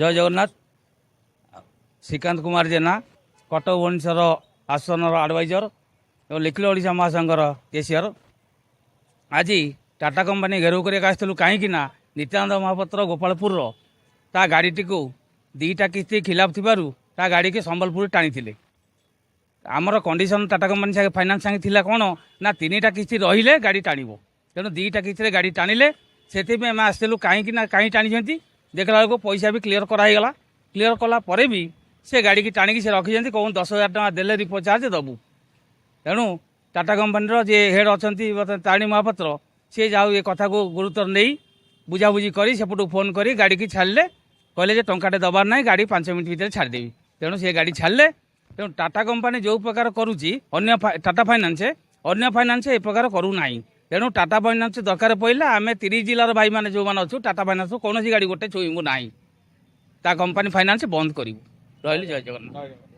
जय जगन्नाथ। श्रीकांत कुमार जेना कटक भुवनेश्वर आसनर आडभाइजर और लिखिल ओडिशा महासंघर केसीआर। आज टाटा कंपानी घेराव करलु कहीं नित्यानंद महापात्र गोपालपुर ता गाड़ी टी दीटा किस्ती खिलाफ ता गाड़ी के संबलपुर टाणी थे। आमर कंडीशन टाटा कंपानी फाइनान्स संगे थिला कौन ना 3टा किस्ती रहिले गाड़ी टाणीबो तेणु 2टा किस्ती गाड़ी टाणिले से आसलु कहीं टाणी देखला बेलू पैसा भी क्लीयर कराईगला। क्लीयर कला परे भी से गाड़ी की टाणी से रखी कौन 10,000 टका देले रिपोर्ट चार्ज दबू। तेणु टाटा कंपानी जे हेड अच्छा तारिणी महापात्र सी जाऊ ये कथा को गुरुत्व नहीं बुझाबुझी कर सेपटू फोन कर गाड़ी की छाड़े कहले टंकाटे दबार ना गाड़ी 5 मिनट भितर छाड़देवी। तेणु से गाड़ी छाड़े। तेणु टाटा कंपानी जो प्रकार करुच्ची टाटा फाइनान्स अन्य फाइनान्स ए प्रकार करूना। तेणु टाटा फाइनान्स दरकार पड़े आम 30 जिलार भाई मैंने जो मैंने अच्छु टाटा फाइनान्स कौन गाड़ी गोटे छुईबू ना ता कंपानी फाइनान्स बंद करूँ। रही जय जगन्नाथ।